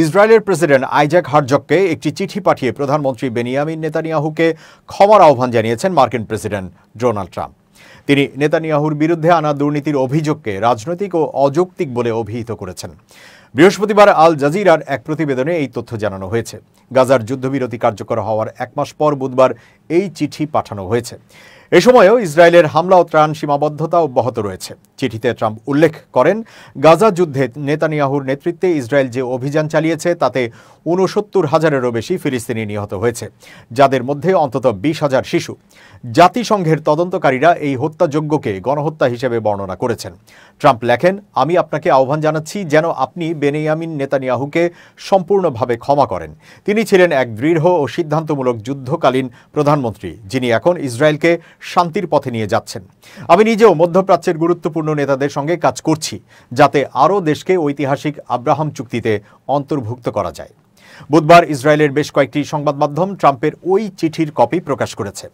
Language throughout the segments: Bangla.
ইসরায়েলের প্রেসিডেন্ট আইজাক হারজগকে একটি চিঠি পাঠিয়ে প্রধানমন্ত্রী বেনিয়ামিন নেতানিয়াহুকে ক্ষমার আহ্বান জানিয়েছেন মার্কিন প্রেসিডেন্ট ডোনাল্ড ট্রাম্প। তিনি নেতানিয়াহুর বিরুদ্ধে আনা দুর্নীতির অভিযোগকে রাজনৈতিক ও অযৌক্তিক বলে অভিহিত করেছেন। বৃহস্পতিবার আল জাজিরার এক প্রতিবেদনে এই তথ্য জানানো হয়েছে। গাজার যুদ্ধবিরতি কার্যকর হওয়ার এক মাস পর বুধবার এই চিঠি পাঠানো হয়েছে। এ সময়ও ইসরায়েলের হামলা ও ত্রাণ সীমাবদ্ধতা অব্যাহত রয়েছে। চিঠিতে ট্রাম্প উল্লেখ করেন, গাজা যুদ্ধে নেতানিয়াহুর নেতৃত্বে ইসরায়েল যে অভিযান চালিয়েছে তাতে ৬৯,০০০-এরও বেশি ফিলিস্তিনি নিহত হয়েছে, যাদের মধ্যে অন্তত ২০,০০০ শিশু। জাতিসংঘের তদন্তকারীরা এই হত্যাযজ্ঞকে গণহত্যা হিসেবে বর্ণনা করেছেন। ট্রাম্প লেখেন, আমি আপনাকে আহ্বান জানাচ্ছি যেন আপনি বেনিয়ামিন নেতানিয়াহুকে সম্পূর্ণভাবে ক্ষমা করেন। তিনি ছিলেন এক দৃঢ় ও সিদ্ধান্তমূলক যুদ্ধকালীন প্রধানমন্ত্রী, যিনি এখন ইসরায়েলকে শান্তির পথে নিয়ে যাচ্ছেন। আমি নিজেও মধ্যপ্রাচ্যের গুরুত্বপূর্ণ নেতাদের সঙ্গে কাজ করছি, যাতে আরও দেশকে ঐতিহাসিক আব্রাহাম চুক্তিতে অন্তর্ভুক্ত করা যায়। বুধবার ইসরায়েলের বেশ কয়েকটি সংবাদ মাধ্যম ট্রাম্পের ওই চিঠির কপি প্রকাশ করেছে।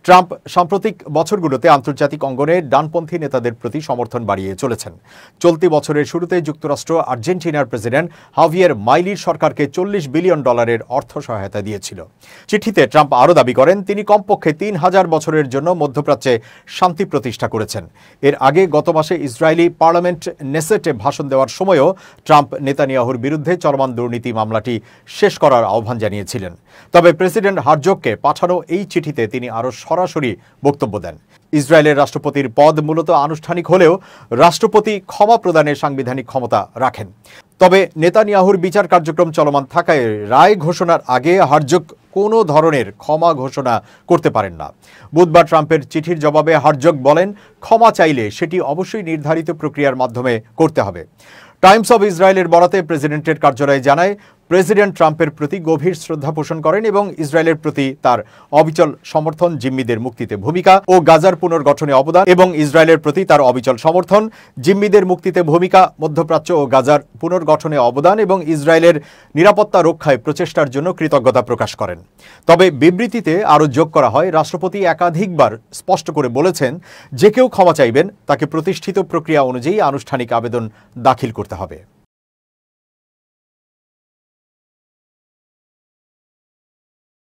ট্রাম্প সাম্প্রতিক বছরগুলোতে আন্তর্জাতিক অঙ্গনে ডানপন্থী নেতাদের প্রতি সমর্থন বাড়িয়ে চলেছেন। চলতি বছরের শুরুতে যুক্তরাষ্ট্র আর্জেন্টিনার প্রেসিডেন্ট হাভিয়ের মাইলির সরকারকে $40 বিলিয়ন অর্থ সহায়তা দিয়েছিল। চিঠিতে ট্রাম্প আরও দাবি করেন, তিনি কমপক্ষে ৩,০০০ বছরের জন্য মধ্যপ্রাচ্যে শান্তি প্রতিষ্ঠা করেছেন। এর আগে গত মাসে ইসরায়েলি পার্লামেন্ট নেসেটে ভাষণ দেওয়ার সময়ও ট্রাম্প নেতানিয়াহুর বিরুদ্ধে চলমান দুর্নীতি মামলাটি শেষ করার আহ্বান জানিয়েছিলেন। তবে প্রেসিডেন্ট হারজগকে পাঠানো এই চিঠিতে তিনি আরও সরাসরি বক্তব্য দেন। ইসরায়েলের রাষ্ট্রপতির পদ মূলত আনুষ্ঠানিক হলেও রাষ্ট্রপতি ক্ষমা প্রদানের সাংবিধানিক ক্ষমতা রাখেন। তবে নেতানিয়াহুর বিচার কার্যক্রম চলমান থাকায় রায় ঘোষণার আগে হারজগ কোনো ধরনের ক্ষমা ঘোষণা করতে পারেন না। বুধবার ট্রাম্পের চিঠির জবাবে হারজগ বলেন, ক্ষমা চাইলে সেটি অবশ্যই নির্ধারিত প্রক্রিয়ার মাধ্যমে করতে হবে। টাইমস অব ইসরায়েলের বরাতে প্রেসিডেন্টের কার্যালয় জানায়, প্রেসিডেন্ট ট্রাম্পের প্রতি গভীর শ্রদ্ধা পোষণ করেন এবং ইসরায়েলের প্রতি তার অবিচল সমর্থন, জিম্মিদের মুক্তিতে ভূমিকা ও গাজার পুনর্গঠনে অবদান এবং ইসরায়েলের প্রতি তার অবিচল সমর্থন, জিম্মিদের মুক্তিতে ভূমিকা, মধ্যপ্রাচ্য ও গাজার পুনর্গঠনে অবদান এবং ইসরায়েলের নিরাপত্তা রক্ষায় প্রচেষ্টার জন্য কৃতজ্ঞতা প্রকাশ করেন। তবে বিবৃতিতে আরও যোগ করা হয়, রাষ্ট্রপতি একাধিকবার স্পষ্ট করে বলেছেন, যে কেউ ক্ষমা চাইবেন তাকে প্রতিষ্ঠিত প্রক্রিয়া অনুযায়ী আনুষ্ঠানিক আবেদন দাখিল করতে হবে।